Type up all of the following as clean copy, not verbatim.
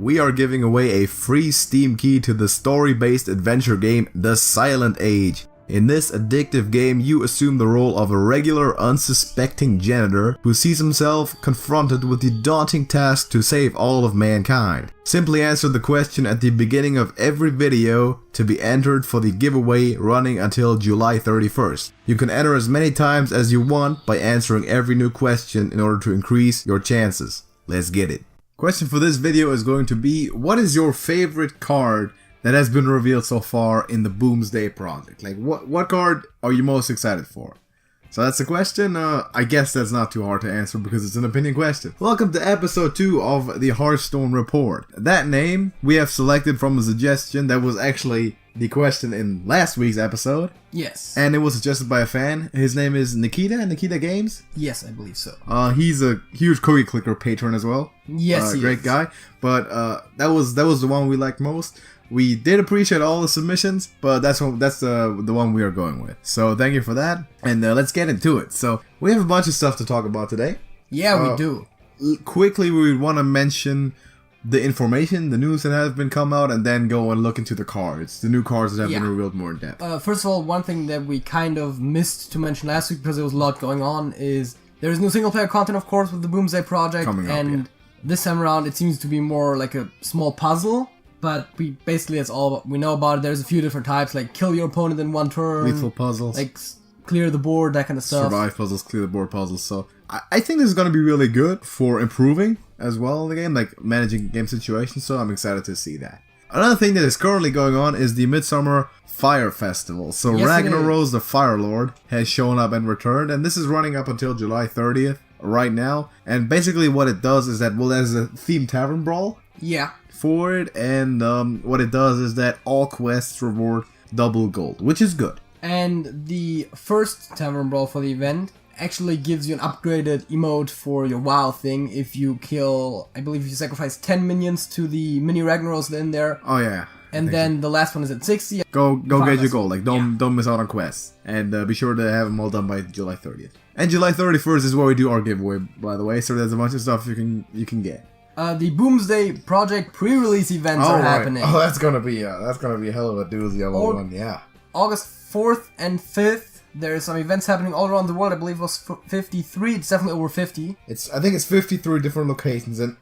we are giving away a free Steam key to the story-based adventure game The Silent Age. In this addictive game, you assume the role of a regular, unsuspecting janitor who sees himself confronted with the daunting task to save all of mankind. Simply answer the question at the beginning of every video to be entered for the giveaway running until July 31st. You can enter as many times as you want by answering every new question in order to increase your chances. Let's get it. Question for this video is going to be, what is your favorite card that has been revealed so far in the Boomsday Project? Like, what card are you most excited for? So that's the question. I guess that's not too hard to answer because it's an opinion question. Welcome to episode 2 of the Hearthstone Report. That name we have selected from a suggestion that was actually the question in last week's episode. Yes. And it was suggested by a fan. His name is Nikita Games. Yes, I believe so. He's a huge Cookie Clicker patron as well. Yes, he great is. guy. But that was the one we liked most. We did appreciate all the submissions, but that's the one we are going with. So thank you for that, and let's get into it. So we have a bunch of stuff to talk about today. Yeah, we do. Quickly, we want to mention the information, the news that has been come out, and then go and look into the cards, the new cards that have been revealed more in depth. First of all, one thing that we kind of missed to mention last week because there was a lot going on is there is new single-player content, of course, with the Boomsday Project, coming up, and this time around it seems to be more like a small puzzle. But that's all we know about it. There's a few different types, like kill your opponent in one turn. Lethal puzzles. Like clear the board, that kind of stuff. Survive puzzles, clear the board puzzles. So I think this is going to be really good for improving as well in the game, like managing game situations. So I'm excited to see that. Another thing that is currently going on is the Midsummer Fire Festival. So yes, Ragnaros, the Fire Lord, has shown up and returned. And this is running up until July 30th right now. And basically what it does is that, well, there's a themed tavern brawl. Yeah. For it, and what it does is that all quests reward double gold, which is good. And the first Tavern Brawl for the event actually gives you an upgraded emote for your WoW thing if you kill, I believe you sacrifice 10 minions to the mini Ragnaros in there. Oh yeah. And then the last one is at 60. Go get your gold, like don't miss out on quests. And be sure to have them all done by July 30th. And July 31st is where we do our giveaway, by the way, so there's a bunch of stuff you can get. The Boomsday Project pre-release events are happening. Oh, that's gonna be a hell of a doozy of a one, yeah. August 4th and 5th, there's some events happening all around the world. I believe it was 53. It's definitely over 50. I think it's 53 different locations, and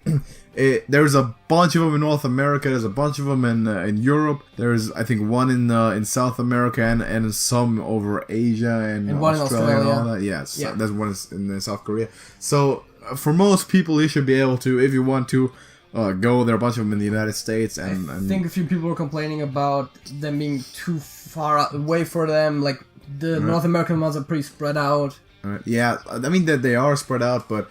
there's a bunch of them in North America. There's a bunch of them in Europe. There's, I think, one in South America and some over Asia and one Australia in Australia. And all that. Yes, yeah. There's one in South Korea. So for most people, you should be able to, if you want to, go. There are a bunch of them in the United States. And I think a few people were complaining about them being too far away for them. Like, the North American ones are pretty spread out. Yeah, I mean that they are spread out, but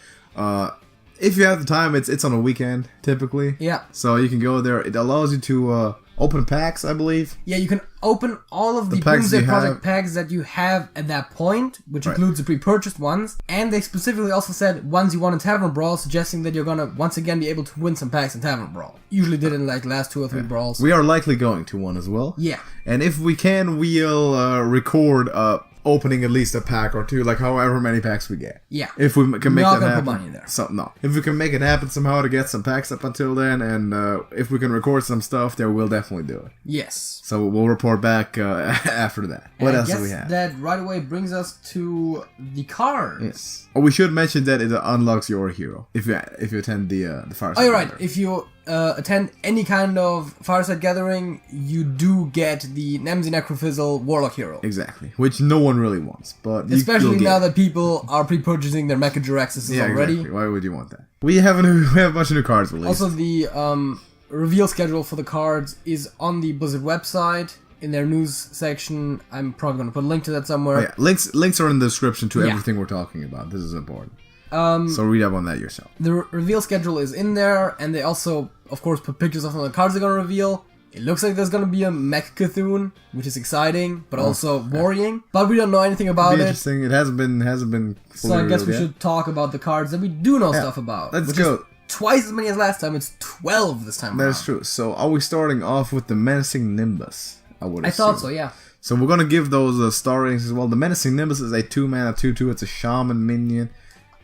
if you have the time, it's on a weekend, typically. Yeah. So you can go there. It allows you to open packs, I believe. Yeah, you can open all of the Boomsday Project packs that you have at that point, which includes the pre-purchased ones. And they specifically also said ones you want in Tavern Brawl, suggesting that you're gonna once again be able to win some packs in Tavern Brawl. Usually did in like last 2 or 3 brawls. We are likely going to one as well. Yeah. And if we can, we'll record opening at least a pack or two, like however many packs we get. Yeah. If we can make that happen. Put money in there. If we can make it happen somehow to get some packs up until then, and if we can record some stuff there, we'll definitely do it. Yes. So we'll report back after that. What else do we have? That right away brings us to the cards. Yes. Oh, we should mention that it unlocks your hero if you attend the Fireside. Oh, you're right. If you attend any kind of Fireside Gathering, you do get the Nemzi Necrofizzle Warlock hero. Exactly, which no one really wants, but especially now that people are pre-purchasing their Mecha Jiraxes already. Exactly. Why would you want that? We have a bunch of new cards released. Also, the reveal schedule for the cards is on the Blizzard website in their news section. I'm probably going to put a link to that somewhere. Oh, yeah, links are in the description to everything we're talking about. This is important. So read up on that yourself. The reveal schedule is in there, and they also, of course, put pictures of some of the cards they're going to reveal. It looks like there's going to be a Mech Cthulhu, which is exciting, but also worrying. But we don't know anything about it. Interesting. It hasn't been fully so I guess we yet. should talk about the cards that we do know stuff about. Let's go. Twice as many as last time. It's 12 this time around. That's true. So are we starting off with the Menacing Nimbus? I thought so, yeah. So we're going to give those star ratings as well. The Menacing Nimbus is a 2-mana 2/2. It's a shaman minion.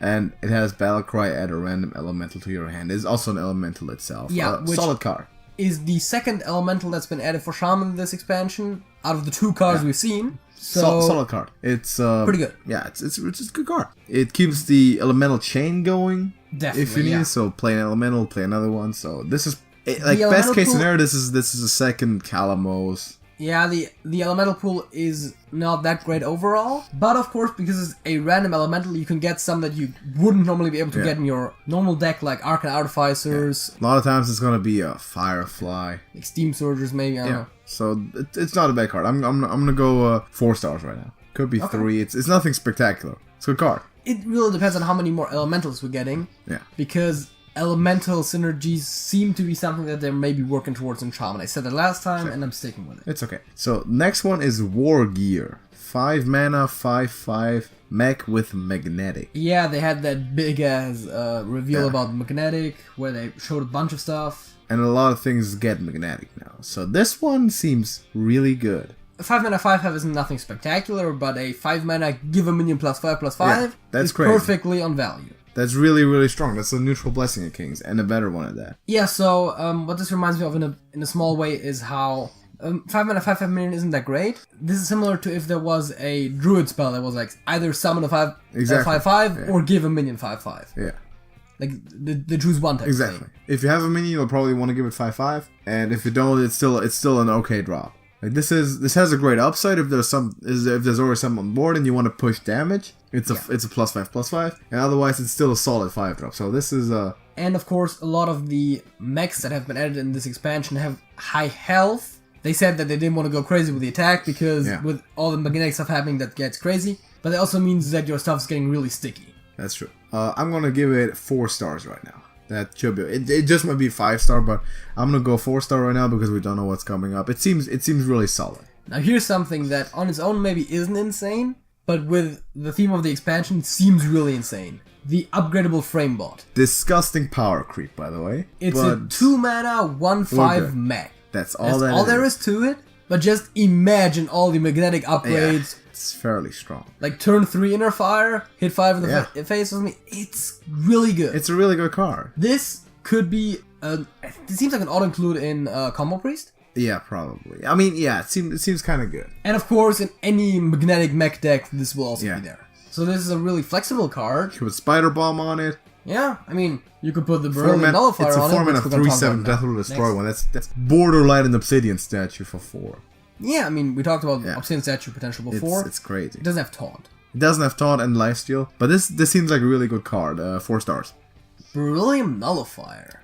And it has Battle Cry, add a random elemental to your hand. It's also an elemental itself. Yeah, which solid card. Is the second elemental that's been added for Shaman in this expansion out of the 2 cards we've seen. So solid card. It's pretty good. Yeah, it's a good card. It keeps the elemental chain going. Definitely, if you need. So play an elemental, play another one. So this is like best case scenario. This is a second Calamos. Yeah, the elemental pool is not that great overall, but of course, because it's a random elemental, you can get some that you wouldn't normally be able to get in your normal deck, like Arcane Artificers. A lot of times it's gonna be a Firefly, like Steam Surgers, maybe. I don't know. So it's not a bad card. I'm gonna go 4 stars right now. Could be 3. It's nothing spectacular. It's a good card. It really depends on how many more elementals we're getting. Yeah. Because elemental synergies seem to be something that they're maybe working towards in Shaman. I said that last time, and I'm sticking with it. It's okay. So next one is War Gear. 5 mana, 5/5 mech with magnetic. Yeah, they had that big ass reveal about magnetic where they showed a bunch of stuff. And a lot of things get magnetic now. So this one seems really good. 5 mana 5/5 is nothing spectacular, but a 5 mana give a minion +5/+5 that's is crazy. Perfectly on value. That's really, really strong. That's a neutral Blessing of Kings, and a better one at that. Yeah, so what this reminds me of in a small way is how 5 mana 5/5 minion isn't that great. This is similar to if there was a druid spell that was like either summon a 5/5 or give a minion 5/5. Yeah. Like the choose one type Exactly. thing. If you have a minion, you'll probably want to give it 5/5, and if you don't, it's still an okay drop. Like this has a great upside if there's already some on board and you want to push damage. It's a +5/+5, and otherwise it's still a solid 5 drop. So this is a. And of course, a lot of the mechs that have been added in this expansion have high health. They said that they didn't want to go crazy with the attack because with all the magnetic stuff happening, that gets crazy. But that also means that your stuff's getting really sticky. That's true. I'm gonna give it 4 stars right now. That should be. It just might be 5-star, but I'm gonna go 4-star right now because we don't know what's coming up. It seems really solid. Now here's something that on its own maybe isn't insane, but with the theme of the expansion seems really insane. The upgradable Framebot. Disgusting power creep, by the way. It's a 2 mana 1/5 mech. That's all there is to it. But just imagine all the magnetic upgrades. Yeah, it's fairly strong. Like turn 3 Inner Fire, hit 5 in the face with me. It's really good. It's a really good card. This could be it seems like an auto-include in Combo Priest. Yeah, probably. I mean, yeah, it seems kind of good. And of course, in any magnetic mech deck, this will also be there. So this is a really flexible card. You could put Spider Bomb on it. Yeah, I mean, you could put the Brilliant Nullifier on it. It's a 4 mana 3/7 Death Rule Destroy one. That's borderline an Obsidian statue for 4. Yeah, I mean, we talked about Obsidian statue potential before. It's crazy. It doesn't have Taunt. It doesn't have Taunt and Lifesteal, but this seems like a really good card. 4 stars. Brilliant Nullifier.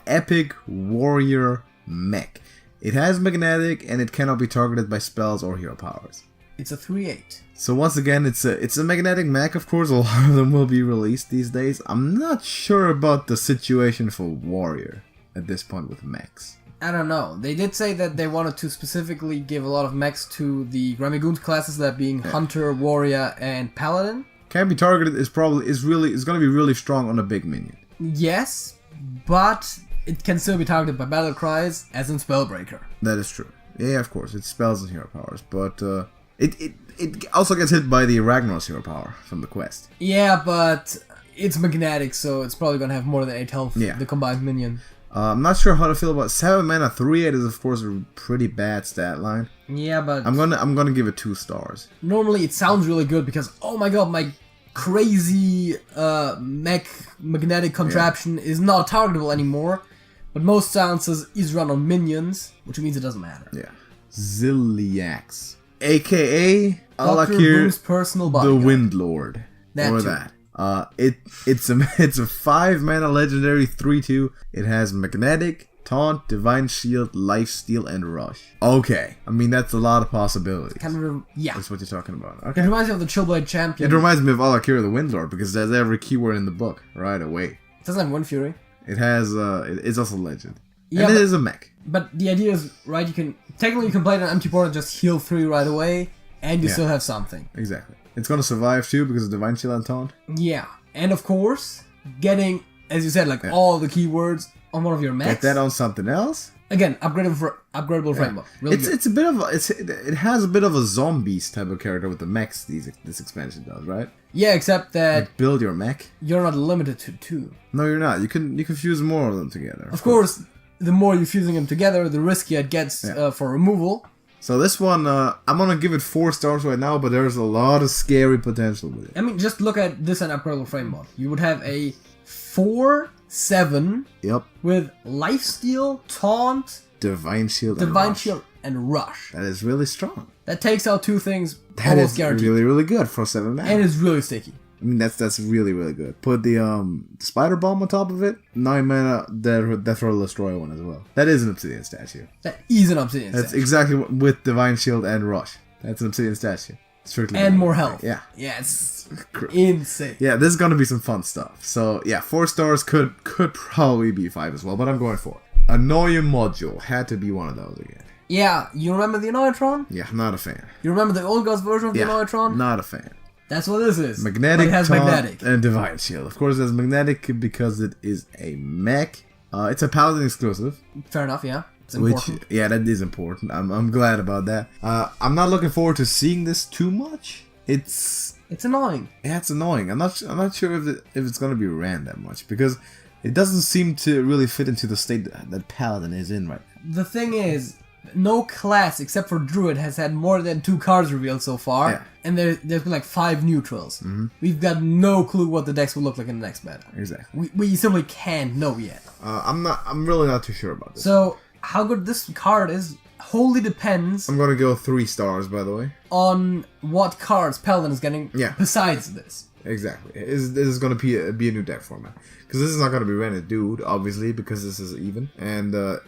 Epic Warrior Mech. It has magnetic and it cannot be targeted by spells or hero powers. It's a 3/8. So once again, it's a magnetic mech. Of course, a lot of them will be released these days. I'm not sure about the situation for Warrior at this point with mechs. I don't know. They did say that they wanted to specifically give a lot of mechs to the Gramigoons classes, that being Hunter, Warrior, and Paladin. Can be targeted is going to be really strong on a big minion. Yes, but it can still be targeted by battle cries, as in Spellbreaker. That is true. Yeah, of course, it's spells and hero powers, but it also gets hit by the Ragnaros hero power from the quest. Yeah, but it's magnetic, so it's probably gonna have more than 8 health. The combined minion. I'm not sure how to feel about 7 mana 3/8 is of course a pretty bad stat line. Yeah, but I'm gonna give it 2 stars. Normally it sounds really good because oh my god, my crazy mech magnetic contraption is not targetable anymore. But most silences is run on minions, which means it doesn't matter. Yeah. Ziliax, aka Dr. Boom's personal bodyguard. The Windlord. It's a 5 mana legendary 3/2. It has magnetic, taunt, divine shield, lifesteal, and rush. Okay, I mean that's a lot of possibilities. That's what you're talking about. Okay. It reminds me of the Chillblade Champion. It reminds me of Alakira the Windlord because there's every keyword in the book right away. It doesn't have Wind Fury. It has it's also legend. Yeah, and it is a mech. But the idea is right. You can play it on empty board and just heal 3 right away, and you still have something. Exactly. It's gonna survive too because of divine shield and taunt. Yeah, and of course, getting, as you said, like all the keywords, on one of your mechs. Get that on something else. Again, upgradable frame mod. Really it's a bit of it has a bit of a zombies type of character with the mechs this expansion does, right? Yeah, except that like build your mech. You're not limited to 2. No, you're not. You can fuse more of them together. Of course, the more you're fusing them together, the riskier it gets for removal. So this one, I'm gonna give it 4 stars right now, but there's a lot of scary potential with it. I mean, just look at this and upgradable frame mod. You would have a 4/7. Yep. With Lifesteal, Taunt, Divine Shield, and Rush. That is really strong. That takes out 2 things. That is guaranteed. Really, really good for 7 mana. And it's really sticky. I mean, that's really, really good. Put the Spider Bomb on top of it. 9 mana, Death Roll Destroy one as well. That is an Obsidian statue. That is an Obsidian statue. That's exactly with Divine Shield and Rush. That's an Obsidian statue. Strictly and more health. Yeah. Yeah, it's insane. Yeah, this is gonna be some fun stuff. So yeah, 4 stars could probably be 5 as well, but I'm going 4. Annoying Module had to be one of those again. Yeah, you remember the Annoyatron? Yeah, not a fan. You remember the old Ghost version of the Annoyatron? Not a fan. That's what this is. Magnetic, it has magnetic, and Divine Shield. Of course, it has magnetic because it is a mech. It's a Paladin exclusive. Fair enough, yeah. It's important. Yeah, that is important. I'm glad about that. I'm not looking forward to seeing this too much. It's annoying. Yeah, it's annoying. I'm not sure if it's gonna be ran that much because it doesn't seem to really fit into the state that Paladin is in right now. The thing is, no class except for Druid has had more than 2 cards revealed so far. Yeah. And there's been like 5 neutrals. Mm-hmm. We've got no clue what the decks will look like in the next meta. Exactly. We simply can't know yet. I'm really not too sure about this. So how good this card is wholly depends. I'm gonna go 3 stars, by the way. On what cards Paladin is getting. Yeah. Besides this. Exactly. This is gonna be a new deck format because this is not gonna be rented, dude. Obviously, because this is even, and the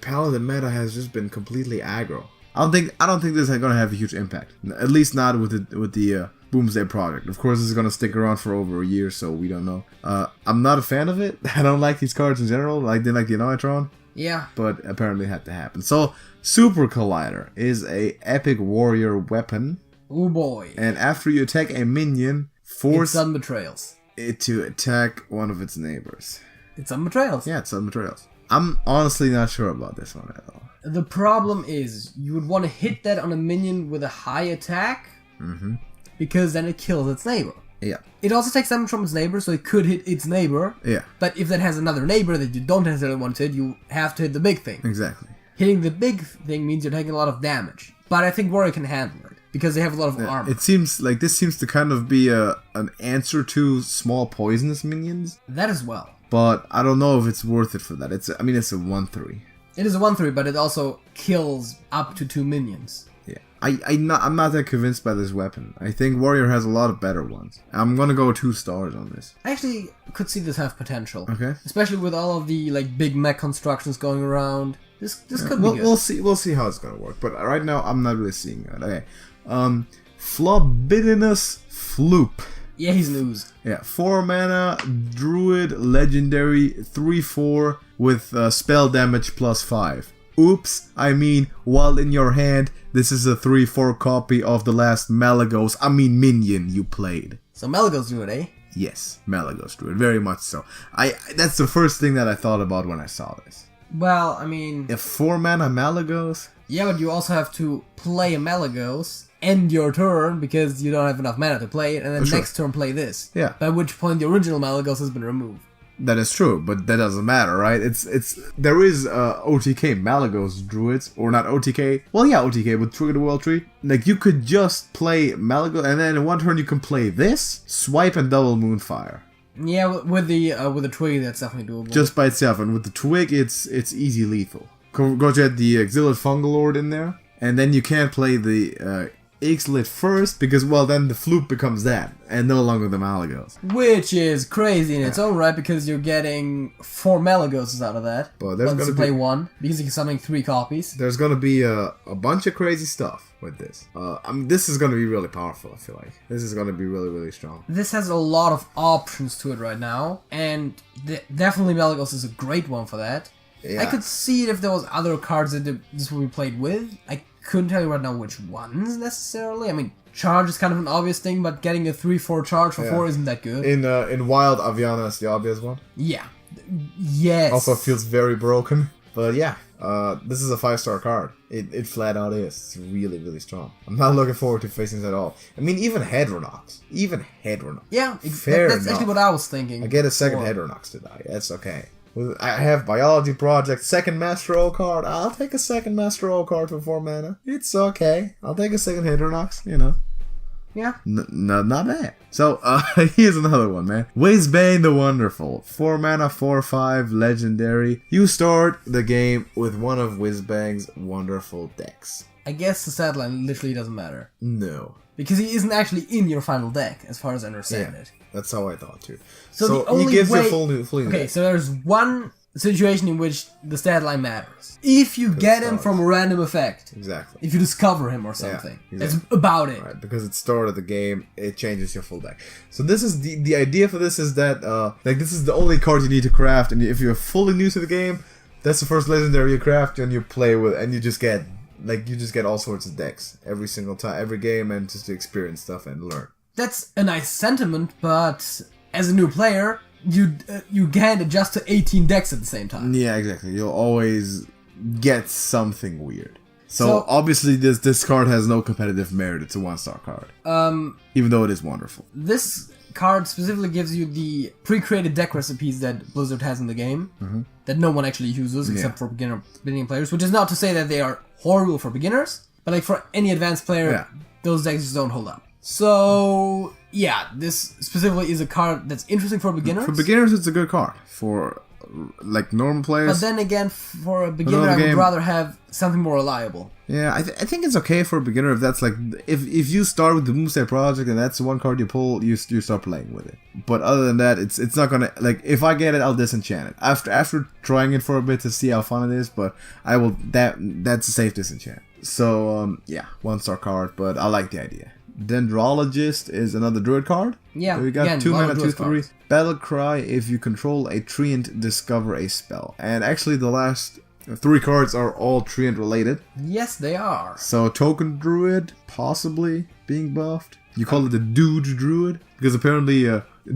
Paladin meta has just been completely aggro. I don't think this is gonna have a huge impact. At least not with the Boomsday Project. Of course, this is gonna stick around for over a year, so we don't know. I'm not a fan of it. I don't like these cards in general. I didn't like the Annoyatron. Yeah. But apparently it had to happen. So Super Collider is a epic warrior weapon. Oh boy. And after you attack a minion, force Sudden Betrayals. It to attack one of its neighbors. It's Sudden Betrayals. Yeah, it's Sudden Betrayals. I'm honestly not sure about this one at all. The problem is, you would want to hit that on a minion with a high attack, because then it kills its neighbor. Yeah. It also takes damage from its neighbor, so it could hit its neighbor. Yeah. But if that has another neighbor that you don't necessarily want to hit, you have to hit the big thing. Exactly. Hitting the big thing means you're taking a lot of damage. But I think Warrior can handle it, because they have a lot of armor. It seems like this seems to kind of be an answer to small poisonous minions. That as well. But I don't know if it's worth it for that. It's a 1/3. It is a 1/3, but it also kills up to 2 minions. Yeah, I'm not that convinced by this weapon. I think Warrior has a lot of better ones. I'm gonna go 2 stars on this. I actually could see this have potential. Okay. Especially with all of the big mech constructions going around. This could be good. We'll see how it's gonna work. But right now I'm not really seeing it. Okay. Flobidinous Floop. Yeah, he's an ooze. Yeah, 4 mana, Druid, Legendary, 3/4 with spell damage +5. Oops, I mean, while in your hand, this is a 3/4 copy of the last Malagos, minion you played. So Malagos Druid, eh? Yes, Malagos Druid, very much so. That's the first thing that I thought about when I saw this. Well, I mean... If 4 mana Malagos? Yeah, but you also have to play a Malagos, end your turn, because you don't have enough mana to play it, and then next turn play this. Yeah. By which point the original Malagos has been removed. That is true, but that doesn't matter, right? There is OTK Malagos Druids, or not OTK. Well, yeah, OTK with Trigger the World Tree. Like, you could just play Malagos, and then in one turn you can play this, swipe, and double Moonfire. Yeah, with the twig, that's definitely doable. Just by itself, and with the twig, it's easy lethal. Go get the Exilic Fungalord in there, and then you can't play the Ixalit first, because, well, then the Floop becomes that, and no longer the Malagos. Which is crazy in its own right, because you're getting 4 Malagoses out of that. But there's once you play 1, because you can summon 3 copies. There's gonna be a bunch of crazy stuff with this. This is gonna be really powerful, I feel like. This is gonna be really, really strong. This has a lot of options to it right now, and definitely Malagos is a great one for that. Yeah. I could see it if there was other cards that this would be played with. I couldn't tell you right now which ones necessarily. I mean, charge is kind of an obvious thing, but getting a 3/4 charge for 4 isn't that good. In Wild, Aviana is the obvious one. Yeah, Yes. Also feels very broken. But yeah, this is a 5-star card. It flat out is. It's really, really strong. I'm not looking forward to facing this at all. I mean, even Hedronox. Yeah, fair that's enough. actually what I was thinking. I get a second Hedronox to die. That's okay. I have Biology Project, second Master Roll card. I'll take a second Master Roll card for 4 mana. It's okay. I'll take a second Hedronox, you know. Yeah. Not bad. So, here's another one, man. Whizbang the Wonderful. 4 mana, 4/5, legendary. You start the game with one of Whizbang's wonderful decks. I guess the stat line literally doesn't matter. No. Because he isn't actually in your final deck, as far as I understand it. That's how I thought too. So the only he gives way... you full new deck. So there's one situation in which the stat line matters. If you get him from a random effect. Exactly. If you discover him or something. Yeah, exactly. That's about it. Right, because it's start of the game, it changes your full deck. So this is the idea for this is that like this is the only card you need to craft, and if you're fully new to the game, that's the first legendary you craft and you play with, and you just get all sorts of decks every single time, every game, and just to experience stuff and learn. That's a nice sentiment, but as a new player, you can't adjust to 18 decks at the same time. Yeah, exactly. You'll always get something weird. So obviously this card has no competitive merit. It's a 1-star card. Even though it is wonderful. This card specifically gives you the pre-created deck recipes that Blizzard has in the game that no one actually uses except for beginning players, which is not to say that they are horrible for beginners, but like for any advanced player, those decks just don't hold up. So, yeah, this specifically is a card that's interesting for beginners. For beginners, it's a good card. For, like, normal players... But then again, for a beginner, I would rather have something more reliable. Yeah, I think it's okay for a beginner if that's, like... If you start with the Boomsday Project and that's the one card you pull, you start playing with it. But other than that, it's not gonna... Like, if I get it, I'll disenchant it. After trying it for a bit to see how fun it is, but I will... That's a safe disenchant. So, yeah, 1-star card, but I like the idea. Dendrologist is another druid card. Yeah, we got 2 mana, 2/3. Battle Cry, if you control a treant, discover a spell. And actually the last 3 cards are all treant related. Yes, they are. So Token Druid, possibly being buffed. You call it the Dude Druid, because apparently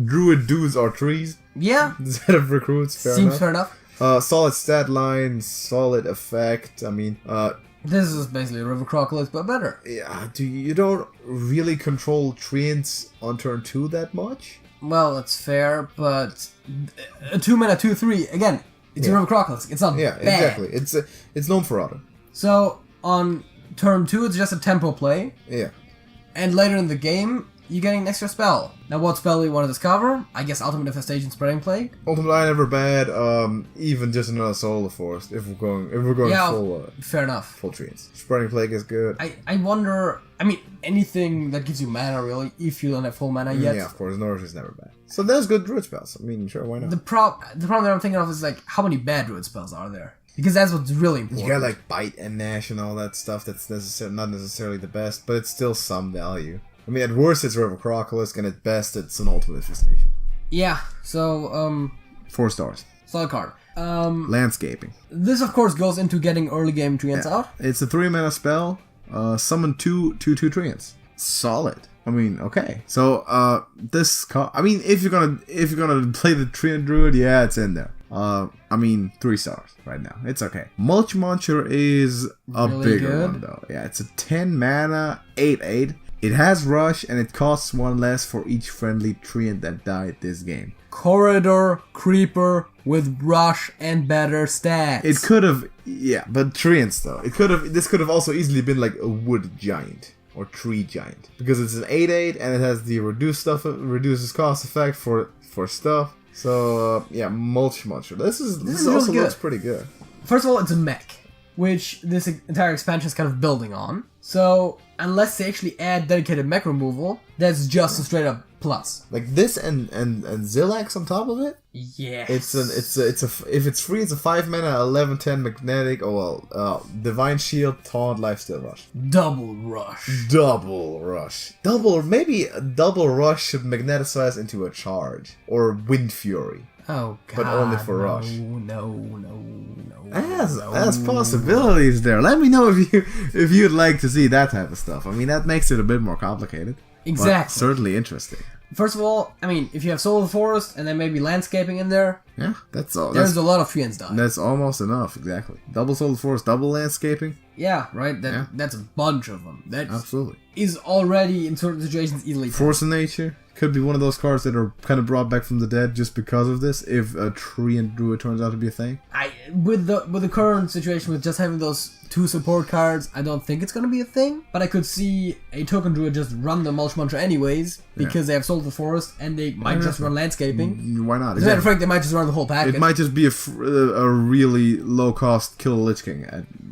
Druid dudes are trees. Yeah. Instead of recruits, Seems fair enough. Solid stat line, solid effect. I mean, this is basically a River Crocodile, but better. Yeah, you don't really control treants on turn 2 that much? Well, that's fair, but a 2 mana 2/3 again. It's a River Crocodile. It's not bad. Exactly. It's known for auto. So on turn 2, it's just a tempo play. Yeah. And later in the game, you're getting an extra spell. Now, what spell do you want to discover? I guess Ultimate Infestation, Spreading Plague. Ultimate Eye never bad. Even just another Solar Forest if we're going full. Fair enough. Full treants. Spreading Plague is good. I wonder. I mean, anything that gives you mana really, if you don't have full mana yet. Yeah, of course. Nourish is never bad. So there's good druid spells. I mean, sure, why not? The problem that I'm thinking of is like, how many bad druid spells are there? Because that's what's really important. You got like Bite and Gnash and all that stuff. That's not necessarily the best, but it's still some value. I mean, at worst it's River Crocolisk, and at best it's an Ultimate Infestation. Yeah, so, 4 stars. Solid card. Landscaping. This, of course, goes into getting early game treants out. It's a 3 mana spell. Summon 2 2/2 treants. Solid. I mean, okay. So, I mean, if you're gonna play the treant druid, yeah, it's in there. I mean, 3 stars right now. It's okay. Mulch Monster is a really bigger one, though. Yeah, it's a 10 mana, 8/8. It has Rush, and it costs 1 less for each friendly treant that died this game. Corridor Creeper with Rush and better stats. It could have, yeah, but treants though. This could have also easily been like a Wood Giant or Tree Giant, because it's an 8/8 and it has the reduces cost effect for stuff. So yeah, Mulch Monster. This also looks pretty good. First of all, it's a mech, which this entire expansion is kind of building on. So unless they actually add dedicated mech removal, that's just a straight up plus. Like this and Zillax on top of it? Yeah. If it's free, it's a 5 mana 11/10 magnetic. Divine Shield, Taunt, Lifesteal Rush. Double Rush. Maybe a double rush should magneticize into a charge or Wind Fury. Oh god. But only for Rush. No. That's possibilities there. Let me know if you'd like to see that type of stuff. I mean, that makes it a bit more complicated. Exactly. But certainly interesting. First of all, I mean, if you have Solar Forest and then maybe landscaping in there, Yeah, that's all. There's a lot of treants dying. That's almost enough, exactly. Double Solar Forest, double landscaping. Yeah, right? That's a bunch of them. That absolutely is already, in certain situations, easily Force of Nature could be one of those cards that are kind of brought back from the dead just because of this, if a Treant Druid turns out to be a thing. With the current situation, with just having those 2 support cards, I don't think it's going to be a thing. But I could see a Token Druid just run the Mulch Monster anyways, because they have Soul the Forest, and they might just run Landscaping. Why not? As a matter of fact, they might just run the whole package. It might just be a really low-cost kill Lich King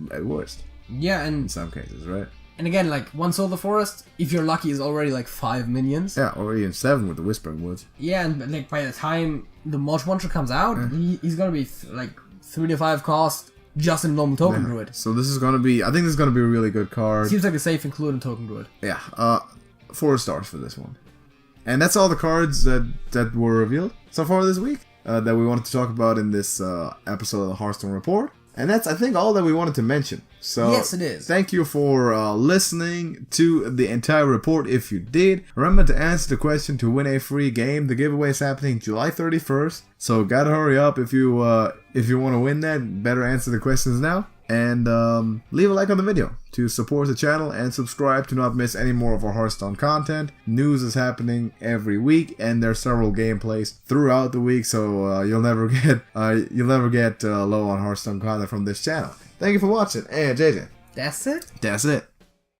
at worst. Yeah, and in some cases, right? And again, like, 1 Soul the Forest, if you're lucky, is already like 5 minions. Yeah, or even 7 with the Whispering Woods. Yeah, and like by the time the Mulch Monster comes out, he's gonna be like 3 to 5 cost just in normal Token Druid. So this is gonna be, I think this is gonna be a really good card. Seems like a safe include in Token Druid. Yeah, 4 stars for this one. And that's all the cards that were revealed so far this week that we wanted to talk about in this episode of the Hearthstone Report. And that's, I think, all that we wanted to mention. So yes, it is. Thank you for listening to the entire report. If you did, remember to answer the question to win a free game. The giveaway is happening July 31st. So gotta hurry up if you want to win that. Better answer the questions now. And leave a like on the video to support the channel and subscribe to not miss any more of our Hearthstone content. News is happening every week, and there's several gameplays throughout the week, so you'll never get low on Hearthstone content from this channel. Thank you for watching, and JJ. That's it? That's it.